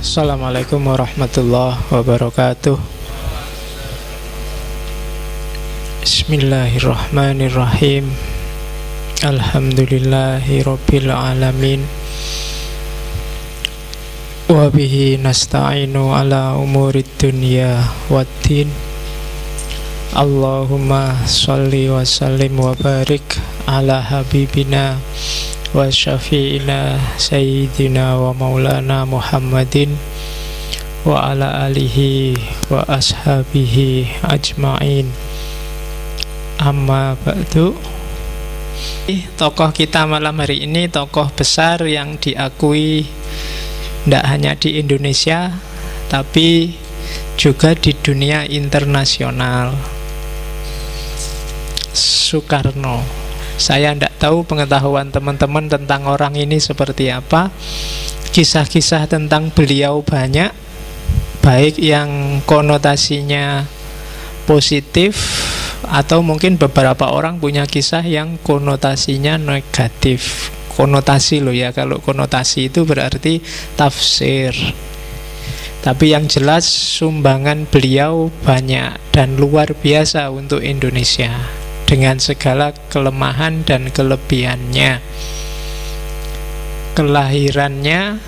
Assalamualaikum warahmatullahi wabarakatuh. Bismillahirrahmanirrahim. Alhamdulillahi rabbil alamin. Wa bihi nasta'inu ala umurid dunya waddin. Allahumma sholli wa sallim wa barik ala habibina wa syafi'ina sayyidina wa maulana Muhammadin wa ala alihi wa ashabihi ajma'in. Amma ba'du. Tokoh kita malam hari ini tokoh besar yang diakui tidak hanya di Indonesia tapi juga di dunia internasional. Soekarno. Saya tidak tahu pengetahuan teman-teman tentang orang ini seperti apa. Kisah-kisah tentang beliau banyak, baik yang konotasinya positif atau mungkin beberapa orang punya kisah yang konotasinya negatif. Konotasi loh ya, kalau konotasi itu berarti tafsir. Tapi yang jelas sumbangan beliau banyak dan luar biasa untuk Indonesia, dengan segala kelemahan dan kelebihannya. Kelahirannya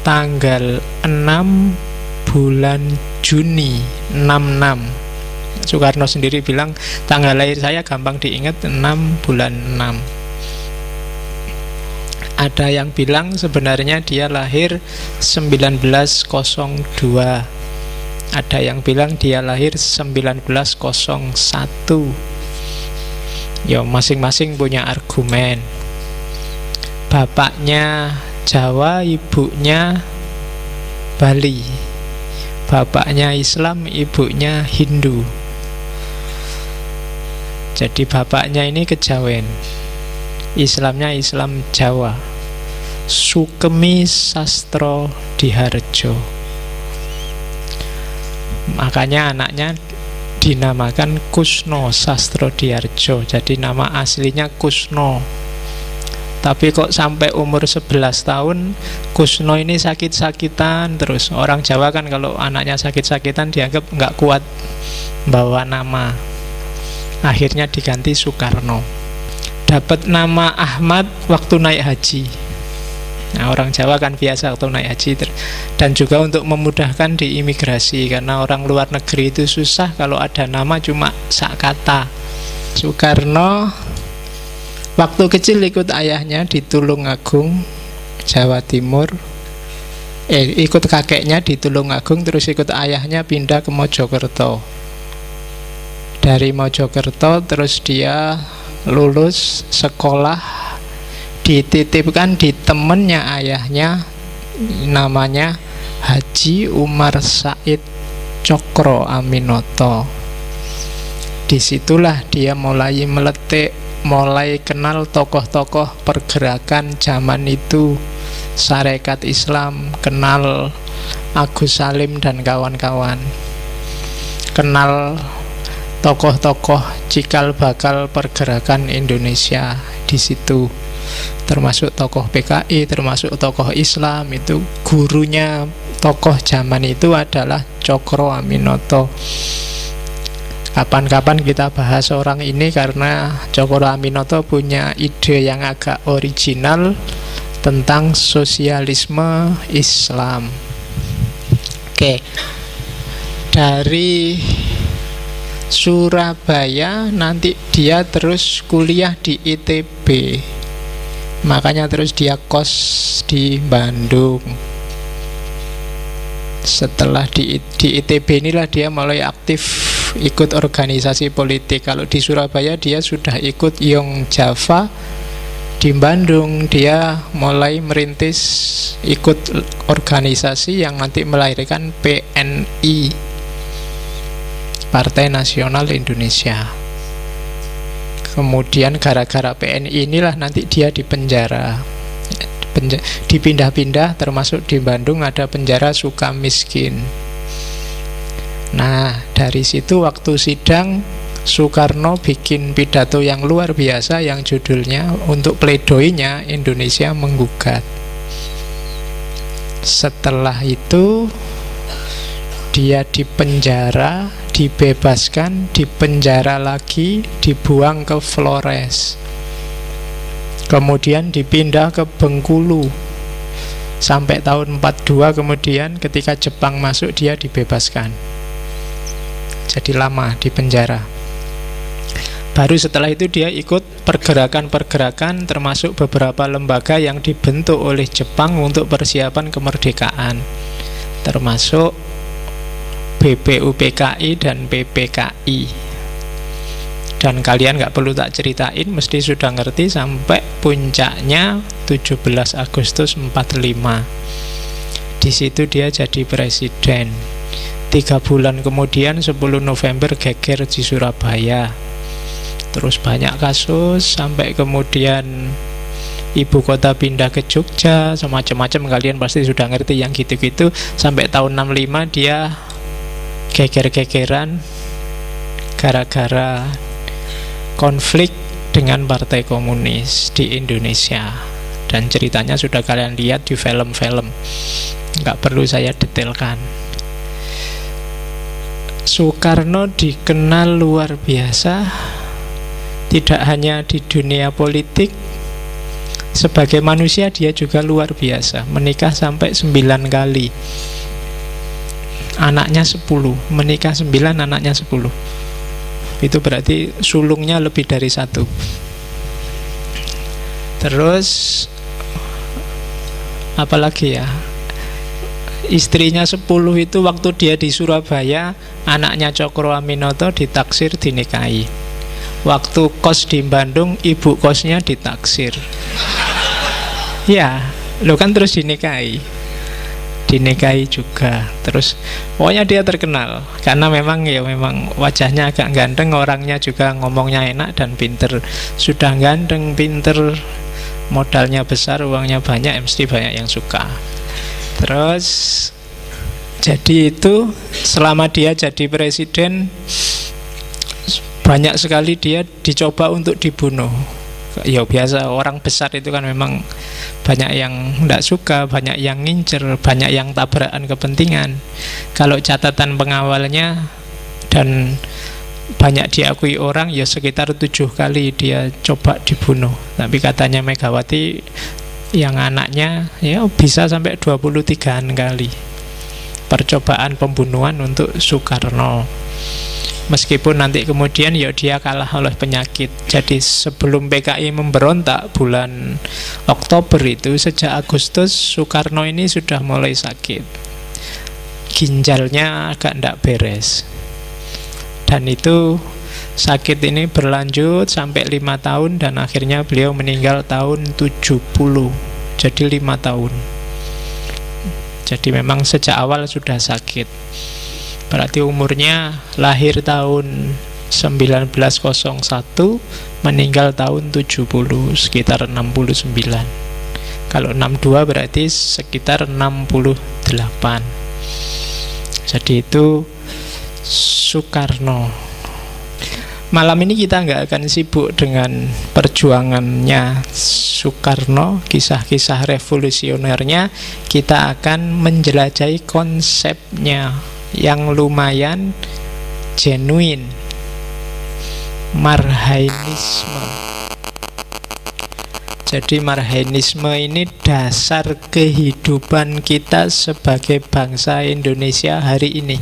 tanggal 6 bulan Juni 66. Soekarno sendiri bilang tanggal lahir saya gampang diingat, 6 bulan 6. Ada yang bilang sebenarnya dia lahir 1902. Ada yang bilang dia lahir 1901. Ya masing-masing punya argumen. Bapaknya Jawa, ibunya Bali. Bapaknya Islam, ibunya Hindu. Jadi bapaknya ini kejawen, Islamnya Islam Jawa. Sukemi Sastro Diharjo. Makanya anaknya dinamakan Kusno Sastro Diharjo. Jadi nama aslinya Kusno. Tapi kok sampai umur 11 tahun Kusno ini sakit-sakitan terus. Orang Jawa kan kalau anaknya sakit-sakitan dianggap nggak kuat bawa nama. Akhirnya diganti Soekarno. Dapat nama Ahmad waktu naik haji. Nah, orang Jawa kan biasa waktu naik haji. Dan juga untuk memudahkan di imigrasi, karena orang luar negeri itu susah kalau ada nama cuma sak kata. Soekarno waktu kecil ikut ayahnya di Tulungagung, Jawa Timur. Ikut kakeknya di Tulungagung, terus ikut ayahnya pindah ke Mojokerto. Dari Mojokerto terus dia lulus sekolah, dititipkan di temennya ayahnya, namanya Haji Umar Said Cokro Aminoto. Disitulah dia mulai meletik, mulai kenal tokoh-tokoh pergerakan zaman itu, Sarekat Islam, kenal Agus Salim dan kawan-kawan, kenal tokoh-tokoh cikal bakal pergerakan Indonesia di situ, termasuk tokoh PKI, termasuk tokoh Islam. Itu gurunya tokoh zaman itu adalah Cokro Aminoto. Kapan-kapan kita bahas orang ini karena Cokro Aminoto punya ide yang agak original tentang sosialisme Islam. Oke. Dari Surabaya nanti dia terus kuliah di ITB. Makanya terus dia kos di Bandung. Setelah di ITB inilah dia mulai aktif ikut organisasi politik. Kalau di Surabaya dia sudah ikut Young Java. Di Bandung dia mulai merintis ikut organisasi yang nanti melahirkan PNI, Partai Nasional Indonesia. Kemudian gara-gara PNI inilah nanti dia dipenjara, dipindah-pindah, termasuk di Bandung ada penjara Sukamiskin. Nah, dari situ waktu sidang Soekarno bikin pidato yang luar biasa yang judulnya untuk pledoinya Indonesia menggugat. Setelah itu dia dipenjara, dibebaskan, dipenjara lagi, dibuang ke Flores. Kemudian dipindah ke Bengkulu sampai tahun 42. Kemudian ketika Jepang masuk dia dibebaskan. Jadi lama di penjara. Baru setelah itu dia ikut pergerakan-pergerakan, termasuk beberapa lembaga yang dibentuk oleh Jepang untuk persiapan kemerdekaan, termasuk BPUPKI dan PPKI. Dan kalian nggak perlu tak ceritain, mesti sudah ngerti sampai puncaknya 17 Agustus 45. Di situ dia jadi presiden. 3 bulan kemudian 10 November geger di Surabaya. Terus banyak kasus sampai kemudian ibu kota pindah ke Jogja, semacam-macam, kalian pasti sudah ngerti yang gitu-gitu. Sampai tahun 65 dia geger-gegeran gara-gara konflik dengan Partai Komunis di Indonesia. Dan ceritanya sudah kalian lihat di film-film, nggak perlu saya detailkan. Soekarno dikenal luar biasa, tidak hanya di dunia politik, sebagai manusia dia juga luar biasa. Menikah sampai 9 kali, anaknya 10, menikah 9, anaknya 10. Itu berarti sulungnya lebih dari 1. Terus apalagi ya, istrinya 10 itu waktu dia di Surabaya, anaknya Cokro Aminoto ditaksir dinikahi. Waktu kos di Bandung, ibu kosnya ditaksir. Ya, lo kan terus dinikahi juga. Terus pokoknya dia terkenal karena memang wajahnya agak ganteng, orangnya juga ngomongnya enak dan pinter. Sudah ganteng, pinter, modalnya besar, uangnya banyak, mesti banyak yang suka. Terus jadi itu selama dia jadi presiden, banyak sekali dia dicoba untuk dibunuh. Ya biasa, orang besar itu kan memang banyak yang tidak suka, banyak yang ngincer, banyak yang tabrakan kepentingan. Kalau catatan pengawalnya dan banyak diakui orang, ya sekitar 7 kali dia coba dibunuh. Tapi katanya Megawati yang anaknya ya bisa sampai 23 kali percobaan pembunuhan untuk Soekarno. Meskipun nanti kemudian ya dia kalah oleh penyakit. Jadi sebelum PKI memberontak bulan Oktober itu, sejak Agustus Soekarno ini sudah mulai sakit. Ginjalnya agak tidak beres. Dan itu sakit ini berlanjut sampai 5 tahun dan akhirnya beliau meninggal tahun 70. Jadi 5 tahun. Jadi memang sejak awal sudah sakit. Berarti umurnya lahir tahun 1901, meninggal tahun 70, sekitar 69. Kalau 62 berarti sekitar 68. Jadi itu Soekarno. Malam ini kita nggak akan sibuk dengan perjuangannya Soekarno, kisah-kisah revolusionernya. Kita akan menjelajahi konsepnya yang lumayan genuine, Marhainisme. Jadi Marhainisme ini dasar kehidupan kita sebagai bangsa Indonesia hari ini.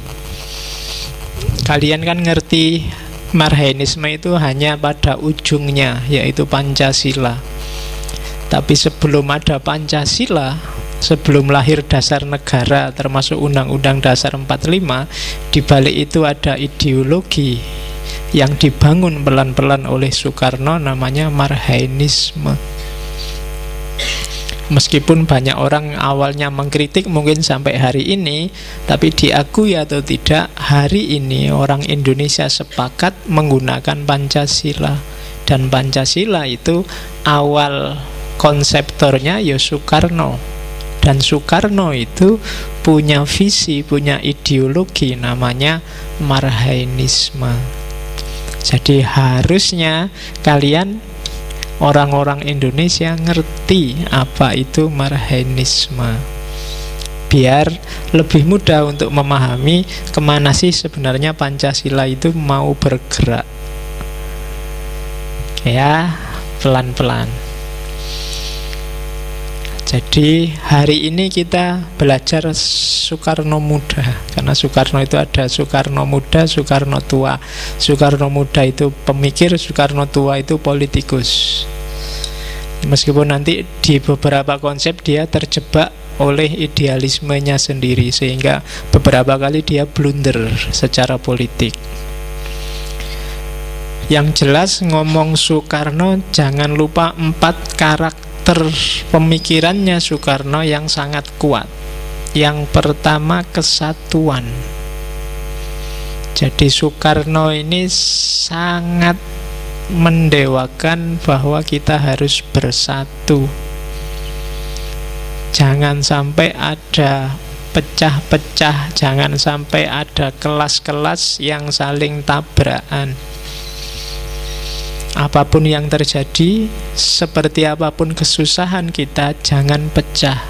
Kalian kan ngerti Marhainisme itu hanya pada ujungnya, yaitu Pancasila. Tapi sebelum ada Pancasila, sebelum lahir dasar negara termasuk Undang-Undang Dasar 45, di balik itu ada ideologi yang dibangun pelan-pelan oleh Soekarno, namanya Marhainisme. Meskipun banyak orang awalnya mengkritik mungkin sampai hari ini, tapi diakui atau tidak, hari ini orang Indonesia sepakat menggunakan Pancasila. Dan Pancasila itu awal konseptornya ya Soekarno. Dan Soekarno itu punya visi, punya ideologi namanya Marhainisme. Jadi harusnya kalian orang-orang Indonesia ngerti apa itu Marhainisme. biar lebih mudah untuk memahami kemana sih sebenarnya Pancasila itu mau bergerak. Ya, pelan-pelan. Jadi hari ini kita belajar Soekarno Muda, karena Soekarno itu ada Soekarno Muda, Soekarno Tua. Soekarno Muda itu pemikir, Soekarno Tua itu politikus. Meskipun nanti di beberapa konsep dia terjebak oleh idealismenya sendiri, sehingga beberapa kali dia blunder secara politik. Yang jelas ngomong Soekarno, jangan lupa 4 karakter pemikirannya Soekarno yang sangat kuat. Yang pertama, kesatuan. Jadi Soekarno ini sangat mendewakan bahwa kita harus bersatu. Jangan sampai ada pecah-pecah, jangan sampai ada kelas-kelas yang saling tabrakan. Apapun yang terjadi, seperti apapun kesusahan kita, jangan pecah.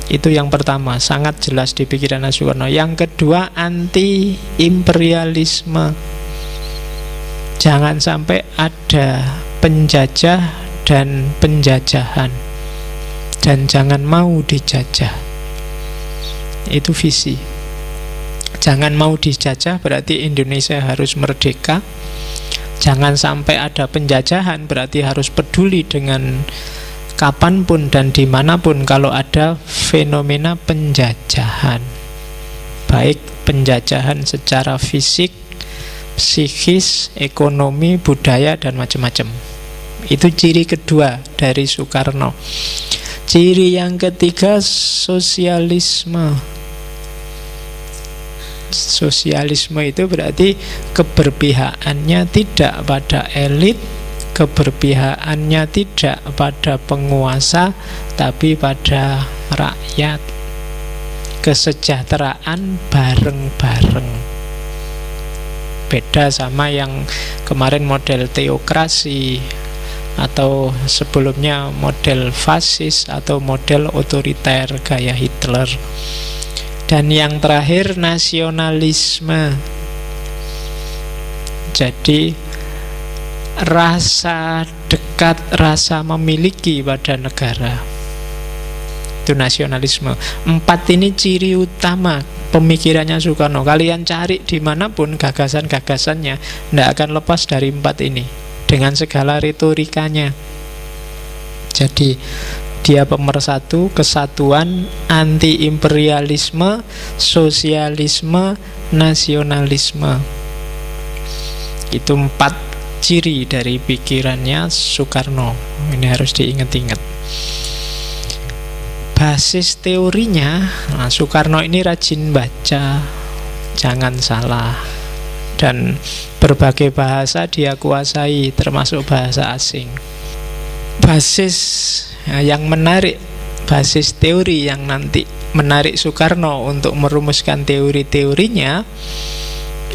Itu yang pertama, sangat jelas di pikiran Soekarno. Yang kedua, anti-imperialisme. Jangan sampai ada penjajah dan penjajahan, dan jangan mau dijajah. Itu visi. Jangan mau dijajah berarti Indonesia harus merdeka. Jangan sampai ada penjajahan, berarti harus peduli dengan kapanpun dan dimanapun kalau ada fenomena penjajahan. Baik penjajahan secara fisik, psikis, ekonomi, budaya, dan macam-macam. Itu ciri kedua dari Soekarno. Ciri yang ketiga, sosialisme. Sosialisme itu berarti keberpihakannya tidak pada elit, keberpihakannya tidak pada penguasa, tapi pada rakyat. Kesejahteraan bareng-bareng. Beda sama yang kemarin model teokrasi, atau sebelumnya model fasis, atau model otoriter gaya Hitler. Dan yang terakhir, nasionalisme. Jadi rasa dekat, rasa memiliki pada negara, itu nasionalisme. 4 ini ciri utama pemikirannya Soekarno. Kalian cari dimanapun gagasan-gagasannya, tidak akan lepas dari 4 ini, dengan segala retorikanya. Jadi dia pemersatu, kesatuan, anti-imperialisme, sosialisme, nasionalisme. Itu 4 ciri dari pikirannya Soekarno. Ini harus diingat-ingat. Basis teorinya, Soekarno ini rajin baca, jangan salah. Dan berbagai bahasa dia kuasai, termasuk bahasa asing. Basis yang menarik, basis teori yang nanti menarik Soekarno untuk merumuskan teori-teorinya,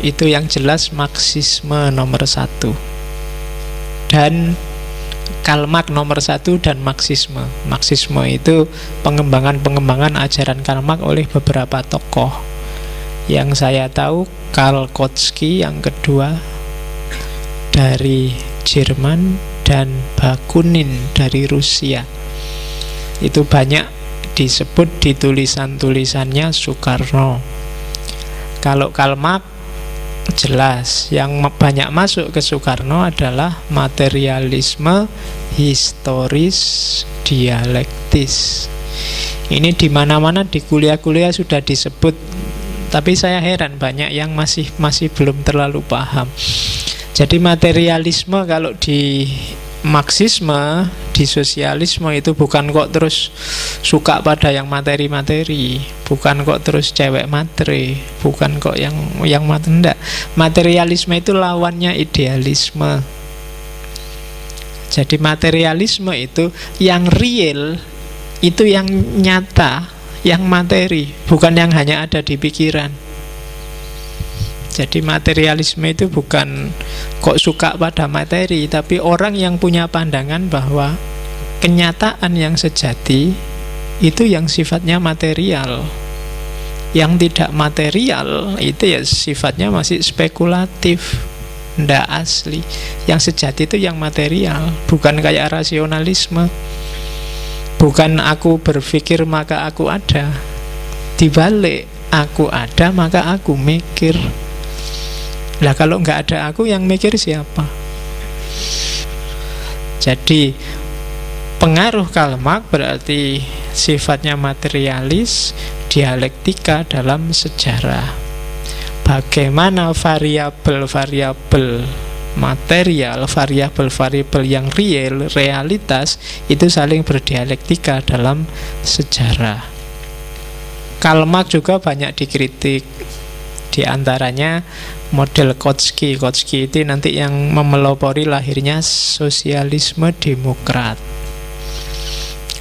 itu yang jelas Marxisme nomor 1 dan Karl Marx nomor 1 dan Marxisme. Marxisme itu pengembangan ajaran Karl Marx oleh beberapa tokoh. Yang saya tahu, Karl Kautsky yang kedua dari Jerman, dan Bakunin dari Rusia. Itu banyak disebut di tulisan-tulisannya Soekarno. Kalau Karl Marx jelas, yang banyak masuk ke Soekarno adalah materialisme historis dialektis. Ini di mana-mana di kuliah-kuliah sudah disebut, tapi saya heran banyak yang masih belum terlalu paham. Jadi materialisme kalau di Marxisme, di sosialisme itu bukan kok terus suka pada yang materi-materi, bukan kok terus cewek matre, bukan kok yang enggak. Materialisme itu lawannya idealisme. Jadi materialisme itu yang real, itu yang nyata, yang materi, bukan yang hanya ada di pikiran. Jadi materialisme itu bukan kok suka pada materi, tapi orang yang punya pandangan bahwa kenyataan yang sejati itu yang sifatnya material. Yang tidak material itu ya sifatnya masih spekulatif, ndak asli. Yang sejati itu yang material, bukan kayak rasionalisme. Bukan aku berpikir maka aku ada. Dibalik, aku ada maka aku mikir. Lah kalau nggak ada aku, yang mikir siapa? Jadi pengaruh Karl Marx berarti sifatnya materialis, dialektika dalam sejarah. Bagaimana variabel-variabel material, variabel-variabel yang real, realitas, itu saling berdialektika dalam sejarah. Karl Marx juga banyak dikritik. Di antaranya model Kautsky. Kautsky itu nanti yang memelopori lahirnya sosialisme demokrat.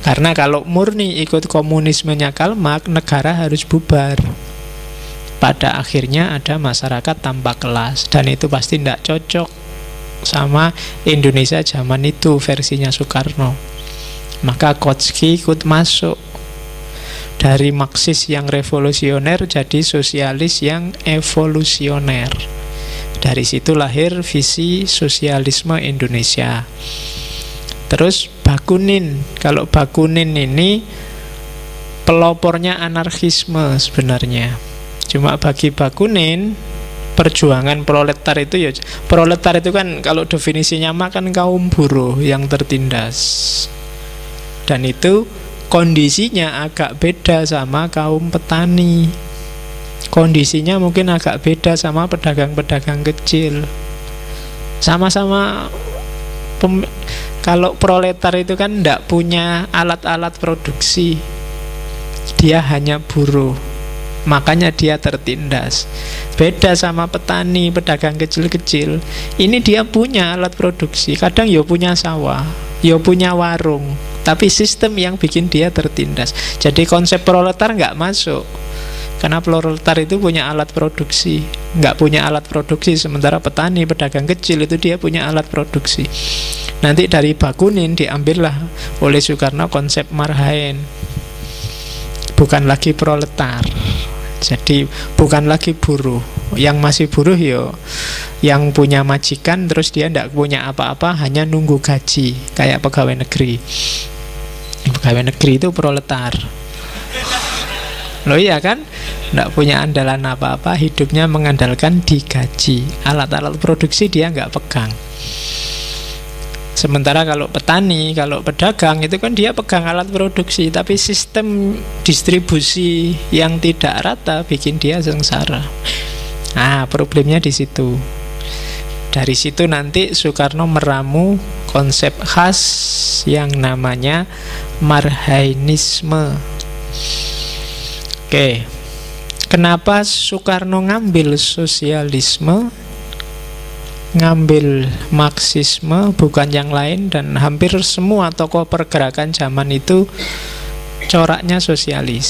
Karena kalau murni ikut komunismenya Karl Marx, negara harus bubar. Pada akhirnya ada masyarakat tanpa kelas, dan itu pasti tidak cocok sama Indonesia zaman itu versinya Soekarno. Maka Kautsky ikut masuk. Dari Marxis yang revolusioner jadi sosialis yang evolusioner. Dari situ lahir visi sosialisme Indonesia. Terus Bakunin. Kalau Bakunin ini pelopornya anarkisme sebenarnya. Cuma bagi Bakunin, perjuangan proletar itu ya, proletar itu kan kalau definisinya makan kaum buruh yang tertindas. Dan itu kondisinya agak beda sama kaum petani. Kondisinya mungkin agak beda sama pedagang-pedagang kecil. Sama-sama kalau proletar itu kan tidak punya alat-alat produksi. Dia hanya buruh. Makanya dia tertindas. Beda sama petani, pedagang kecil-kecil. Ini dia punya alat produksi. Kadang ya punya sawah, ya punya warung, tapi sistem yang bikin dia tertindas. Jadi konsep proletar nggak masuk. Karena proletar itu punya alat produksi. Nggak punya alat produksi. Sementara petani, pedagang kecil itu dia punya alat produksi. Nanti dari Bakunin diambillah oleh Soekarno konsep Marhaen. Bukan lagi proletar. Jadi bukan lagi buruh. Yang masih buruh yo yang punya majikan, terus dia tidak punya apa-apa, hanya nunggu gaji, kayak pegawai negeri. Pegawai negeri itu proletar. Loh iya kan? Tidak punya andalan apa-apa, hidupnya mengandalkan digaji. Alat-alat produksi dia nggak pegang. Sementara kalau petani, kalau pedagang itu kan dia pegang alat produksi, tapi sistem distribusi yang tidak rata bikin dia sengsara. Nah, problemnya di situ. Dari situ nanti Soekarno meramu konsep khas yang namanya Marhaenisme. Oke. Kenapa Soekarno ngambil sosialisme, ngambil Marxisme, bukan yang lain? Dan hampir semua tokoh pergerakan zaman itu coraknya sosialis,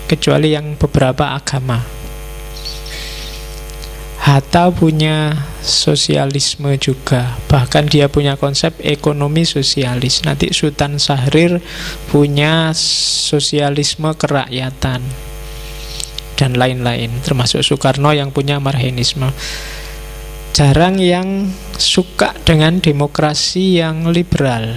kecuali yang beberapa agama. Hatta punya sosialisme juga, bahkan dia punya konsep ekonomi sosialis. Nanti Sultan Syahrir punya sosialisme kerakyatan, dan lain-lain, termasuk Soekarno yang punya Marhaenisme. Jarang yang suka dengan demokrasi yang liberal.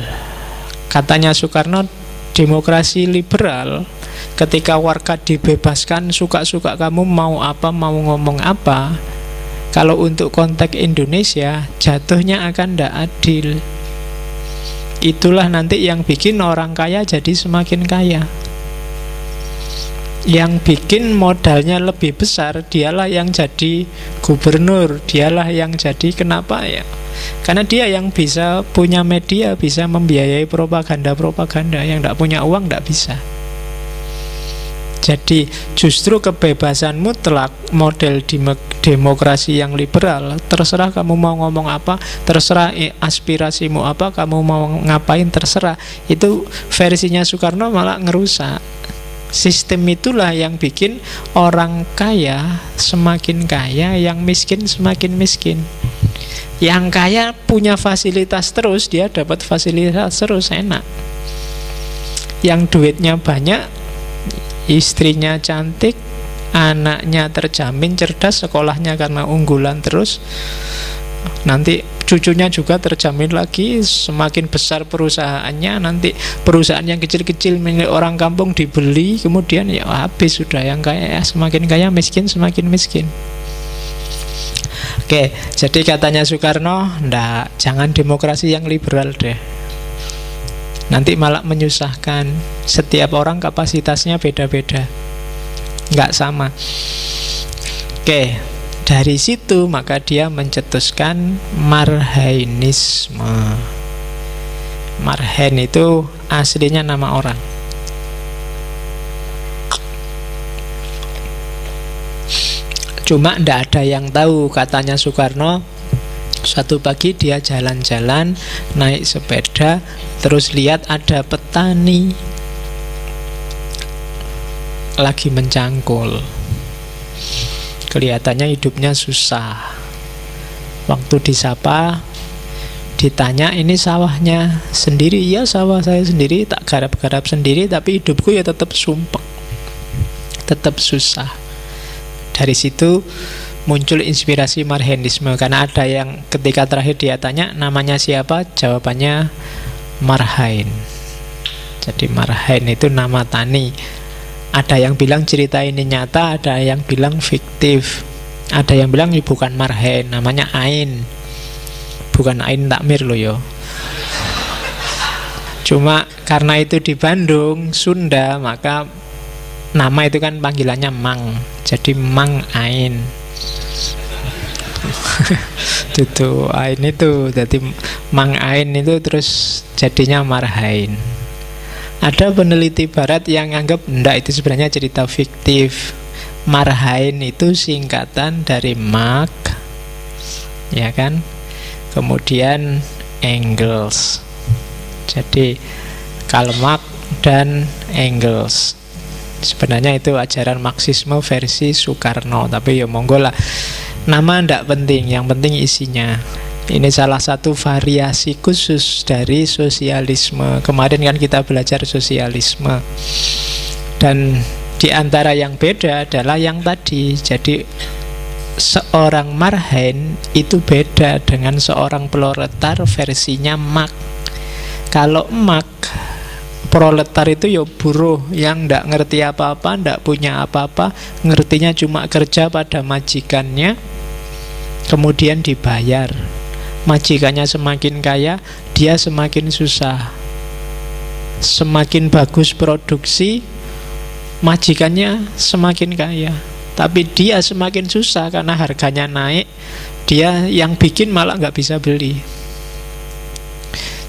Katanya Soekarno, demokrasi liberal, ketika warga dibebaskan, suka-suka kamu mau apa, mau ngomong apa, kalau untuk konteks Indonesia, jatuhnya akan tidak adil. Itulah nanti yang bikin orang kaya jadi semakin kaya. Yang bikin modalnya lebih besar, dialah yang jadi gubernur, dialah yang jadi, kenapa ya? Karena dia yang bisa punya media, bisa membiayai propaganda-propaganda. Yang tidak punya uang tidak bisa. Jadi justru kebebasan mutlak, model demokrasi yang liberal, terserah kamu mau ngomong apa, terserah aspirasimu apa, kamu mau ngapain terserah. Itu versinya Soekarno malah ngerusak. Sistem itulah yang bikin orang kaya semakin kaya, yang miskin semakin miskin. Yang kaya punya fasilitas terus, dia dapat fasilitas terus, enak. Yang duitnya banyak, istrinya cantik, anaknya terjamin cerdas, sekolahnya karena unggulan terus, nanti cucunya juga terjamin lagi, semakin besar perusahaannya, nanti perusahaan yang kecil-kecil milik orang kampung dibeli, kemudian ya habis sudah. Yang kaya ya semakin kaya, miskin semakin miskin. Oke, jadi katanya Soekarno, ndak, jangan demokrasi yang liberal deh, nanti malah menyusahkan. Setiap orang kapasitasnya beda-beda, nggak sama. Oke, dari situ maka dia mencetuskan Marhainisme. Marhain itu aslinya nama orang. Cuma ndak ada yang tahu, katanya Soekarno. Suatu pagi dia jalan-jalan, naik sepeda, terus lihat ada petani lagi mencangkul. Kelihatannya hidupnya susah. Waktu disapa, ditanya, ini sawahnya sendiri? Iya, sawah saya sendiri, tak garap-garap sendiri, tapi hidupku ya tetap sumpek, tetap susah. Dari situ muncul inspirasi Marhainisme, karena ada yang ketika terakhir dia tanya namanya siapa, jawabannya Marhain. Jadi Marhain itu nama tani. Ada yang bilang cerita ini nyata, ada yang bilang fiktif, ada yang bilang ini bukan Marhain, namanya Ain. Bukan Ain Takmir loh yo. Cuma karena itu di Bandung, Sunda, maka nama itu kan panggilannya Mang, jadi Mang Ain. Tutu Ain itu, jadi Mang Ain itu terus jadinya Marhain. Ada peneliti barat yang anggap enggak, itu sebenarnya cerita fiktif. Marhain itu singkatan dari Mark, ya kan? Kemudian Engels. Jadi Karl Marx dan Engels. Sebenarnya itu ajaran Marxisme versi Soekarno, tapi ya monggo lah. Nama ndak penting, yang penting isinya. Ini salah satu variasi khusus dari sosialisme. Kemarin kan kita belajar sosialisme. Dan di antara yang beda adalah yang tadi. Jadi seorang Marhain itu beda dengan seorang proletar versinya Marx. Kalau Marx, proletar itu ya buruh yang ndak ngerti apa-apa, ndak punya apa-apa, ngertinya cuma kerja pada majikannya, kemudian dibayar. Majikannya semakin kaya, dia semakin susah. Semakin bagus produksi, majikannya semakin kaya, tapi dia semakin susah karena harganya naik. Dia yang bikin malah nggak bisa beli.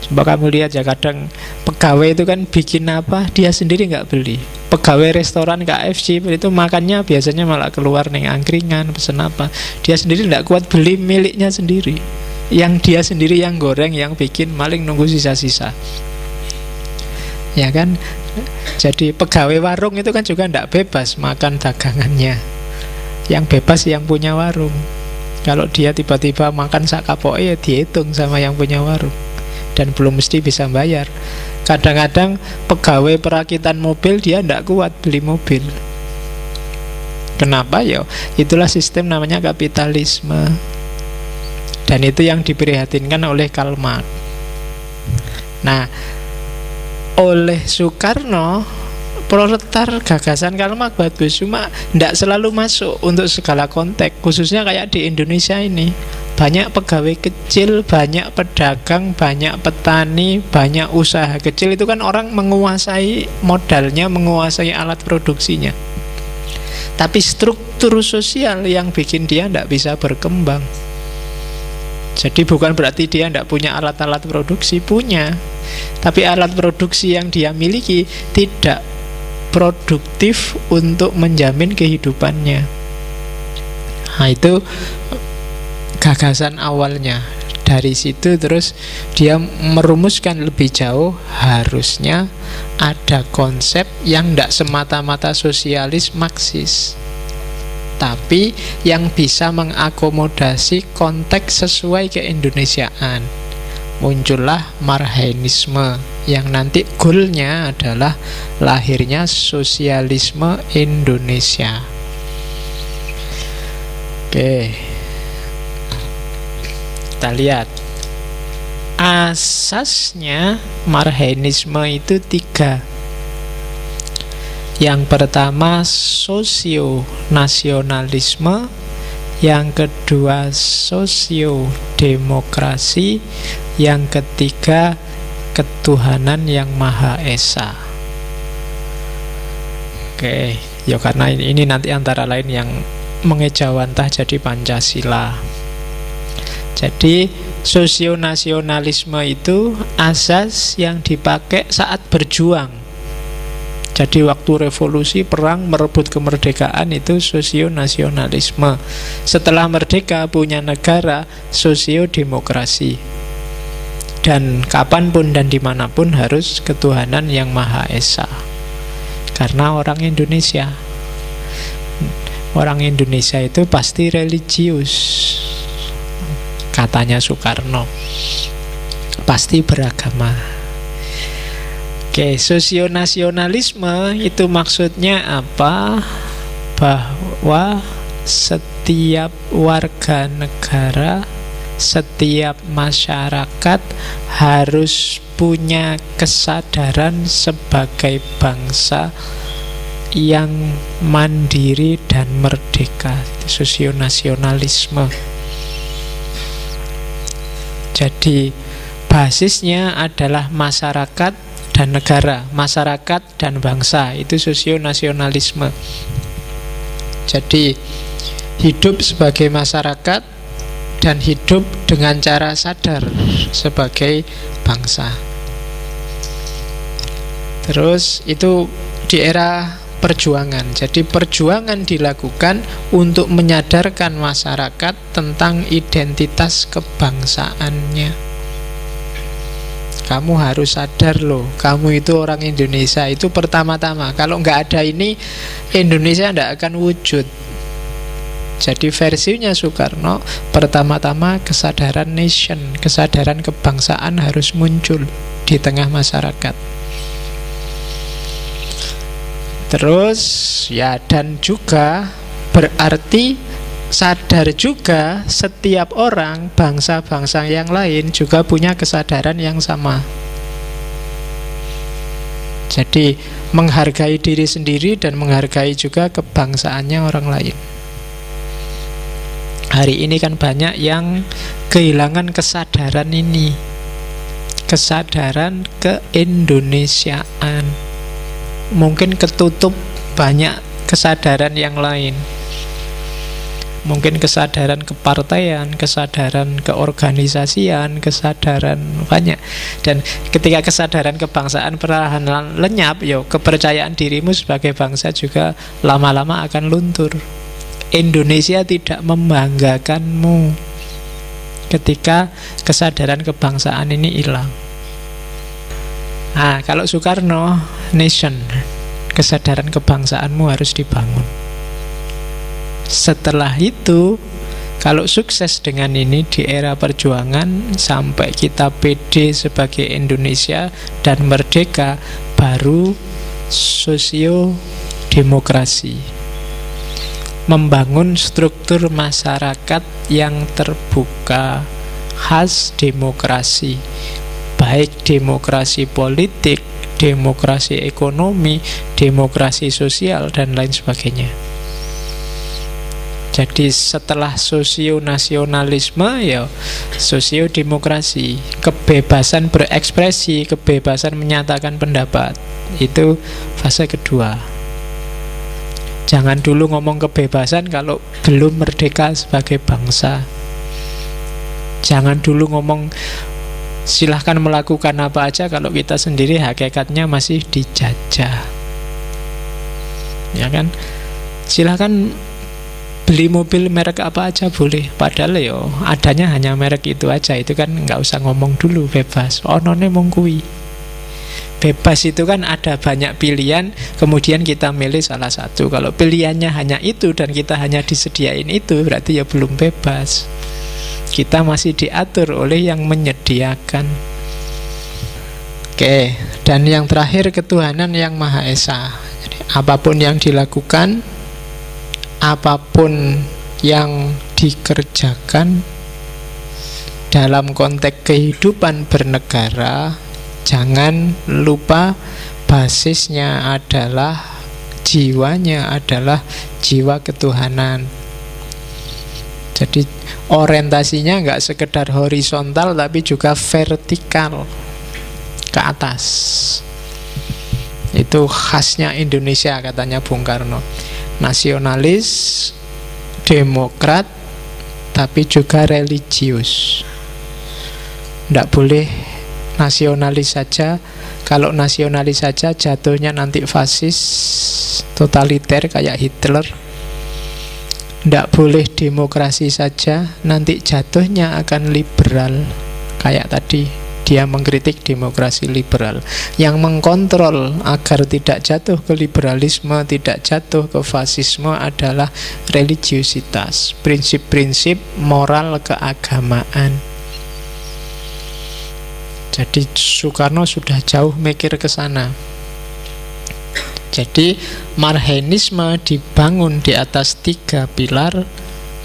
Coba kamu lihat ya, kadang pegawai itu kan bikin apa, dia sendiri nggak beli. Pegawai restoran KFC itu makannya biasanya malah keluar ning angkringan, pesen apa, dia sendiri nggak kuat beli miliknya sendiri. Yang dia sendiri yang goreng, yang bikin, maling nunggu sisa-sisa, ya kan? Jadi pegawai warung itu kan juga ndak bebas makan dagangannya. Yang bebas yang punya warung. Kalau dia tiba-tiba makan sak kapoke, ya dihitung sama yang punya warung, dan belum mesti bisa bayar. Kadang-kadang pegawai perakitan mobil dia ndak kuat beli mobil. Kenapa ya? Itulah sistem namanya kapitalisme. Dan itu yang diprihatinkan oleh Karl Marx. Nah, oleh Soekarno, proletar gagasan Karl Marx bagus, cuma tidak selalu masuk untuk segala konteks. Khususnya kayak di Indonesia ini, banyak pegawai kecil, banyak pedagang, banyak petani, banyak usaha kecil. Itu kan orang menguasai modalnya, menguasai alat produksinya. Tapi struktur sosial yang bikin dia tidak bisa berkembang. Jadi bukan berarti dia tidak punya alat-alat produksi, punya. Tapi alat produksi yang dia miliki tidak produktif untuk menjamin kehidupannya. Nah, itu gagasan awalnya. Dari situ terus dia merumuskan lebih jauh, harusnya ada konsep yang tidak semata-mata sosialis Marxis, tapi yang bisa mengakomodasi konteks sesuai keindonesiaan. Muncullah Marhainisme yang nanti goalnya adalah lahirnya sosialisme Indonesia. Oke, kita lihat asasnya Marxisme itu 3. Yang pertama sosionasionalisme, yang kedua sosiodemokrasi, yang ketiga ketuhanan yang Maha Esa. Oke, ya karena ini nanti antara lain yang mengejawantah jadi Pancasila. Jadi sosionasionalisme itu asas yang dipakai saat berjuang. Jadi waktu revolusi, perang, merebut kemerdekaan itu sosionasionalisme. Setelah merdeka punya negara, sosiodemokrasi. Dan kapanpun dan dimanapun harus ketuhanan yang Maha Esa. Karena orang Indonesia itu pasti religius, katanya Soekarno. Pasti beragama. Oke, sosionasionalisme itu maksudnya apa? Bahwa setiap warga negara, setiap masyarakat harus punya kesadaran sebagai bangsa yang mandiri dan merdeka. Itu sosionasionalisme. Jadi basisnya adalah masyarakat dan negara, masyarakat dan bangsa. Itu sosionasionalisme. Jadi hidup sebagai masyarakat dan hidup dengan cara sadar sebagai bangsa. Terus itu di era perjuangan. Jadi perjuangan dilakukan untuk menyadarkan masyarakat tentang identitas kebangsaannya. Kamu harus sadar loh, kamu itu orang Indonesia. Itu pertama-tama. Kalau nggak ada ini, Indonesia nggak akan wujud. Jadi versinya Soekarno, pertama-tama kesadaran nation, kesadaran kebangsaan harus muncul di tengah masyarakat. Terus ya, dan juga berarti sadar juga setiap orang, bangsa-bangsa yang lain juga punya kesadaran yang sama. Jadi menghargai diri sendiri dan menghargai juga kebangsaannya orang lain. Hari ini kan banyak yang kehilangan kesadaran ini, kesadaran keindonesiaan. Mungkin ketutup banyak kesadaran yang lain. Mungkin kesadaran kepartaian, kesadaran keorganisasian, kesadaran banyak. Dan ketika kesadaran kebangsaan perlahan lenyap, kepercayaan dirimu sebagai bangsa juga lama-lama akan luntur. Indonesia tidak membanggakanmu ketika kesadaran kebangsaan ini hilang. Nah, kalau Soekarno, nation, kesadaran kebangsaanmu harus dibangun. Setelah itu, kalau sukses dengan ini di era perjuangan sampai kita pede sebagai Indonesia dan merdeka, baru sosiodemokrasi, membangun struktur masyarakat yang terbuka, khas demokrasi, baik demokrasi politik, demokrasi ekonomi, demokrasi sosial, dan lain sebagainya. Jadi setelah sosionasionalisme, sosiodemokrasi, kebebasan berekspresi, kebebasan menyatakan pendapat. Itu fase kedua. Jangan dulu ngomong kebebasan kalau belum merdeka sebagai bangsa. Jangan dulu ngomong silahkan melakukan apa aja kalau kita sendiri hakikatnya masih dijajah. Ya kan? Silahkan beli mobil merek apa aja boleh, padahal adanya hanya merek itu aja. Itu kan nggak usah ngomong dulu, bebas. Onone mung kuwi. Bebas itu kan ada banyak pilihan, kemudian kita milih salah satu. Kalau pilihannya hanya itu dan kita hanya disediain itu, berarti belum bebas. Kita masih diatur oleh yang menyediakan. Oke, dan yang terakhir ketuhanan yang Maha Esa. Jadi, apapun yang dilakukan, apapun yang dikerjakan dalam konteks kehidupan bernegara, jangan lupa basisnya adalah, jiwanya adalah jiwa ketuhanan. Jadi orientasinya nggak sekedar horizontal, tapi juga vertikal, ke atas. Itu khasnya Indonesia, katanya Bung Karno. Nasionalis, demokrat, tapi juga religius. Tidak boleh nasionalis saja. Kalau nasionalis saja jatuhnya nanti fasis, totaliter kayak Hitler. Tidak boleh demokrasi saja, nanti jatuhnya akan liberal kayak tadi. Dia mengkritik demokrasi liberal. Yang mengkontrol agar tidak jatuh ke liberalisme, tidak jatuh ke fasisme adalah religiusitas, prinsip-prinsip moral keagamaan. Jadi Soekarno sudah jauh mikir ke sana. Jadi Marxisme dibangun di atas 3 pilar.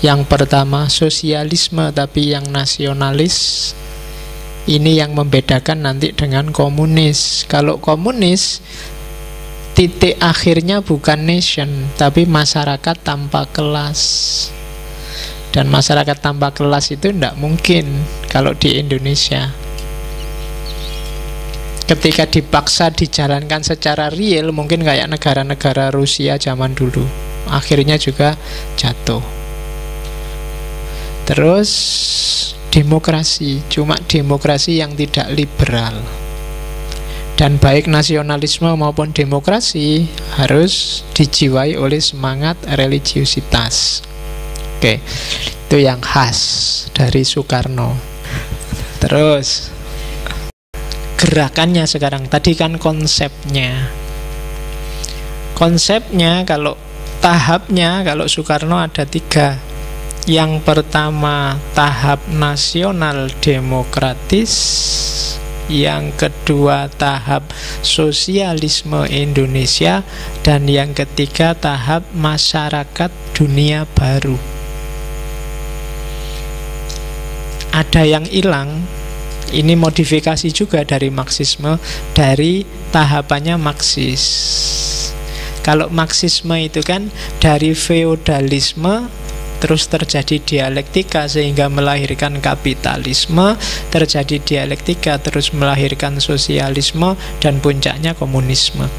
Yang pertama sosialisme, tapi yang nasionalis. Ini yang membedakan nanti dengan komunis. Kalau komunis, titik akhirnya bukan nation, tapi masyarakat tanpa kelas. Dan masyarakat tanpa kelas itu tidak mungkin kalau di Indonesia. Ketika dipaksa dijalankan secara real, mungkin kayak negara-negara Rusia zaman dulu, akhirnya juga jatuh. Terus demokrasi, cuma demokrasi yang tidak liberal. Dan baik nasionalisme maupun demokrasi harus dijiwai oleh semangat religiusitas. Oke, itu yang khas dari Soekarno. Terus gerakannya sekarang, tadi kan konsepnya. Konsepnya kalau tahapnya, kalau Soekarno ada 3. Yang pertama tahap nasional demokratis, yang kedua tahap sosialisme Indonesia, dan yang ketiga tahap masyarakat dunia baru. Ada yang hilang, ini modifikasi juga dari Marxisme, dari tahapannya Marxis. Kalau Marxisme itu kan dari feodalisme terus terjadi dialektika sehingga melahirkan kapitalisme, terjadi dialektika terus melahirkan sosialisme, dan puncaknya komunisme.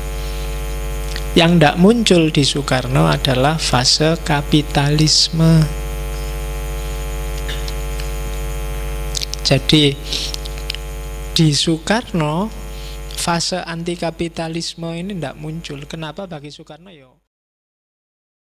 Yang tidak muncul di Soekarno adalah fase kapitalisme. Jadi di Soekarno fase anti kapitalisme ini tidak muncul. Kenapa bagi Soekarno?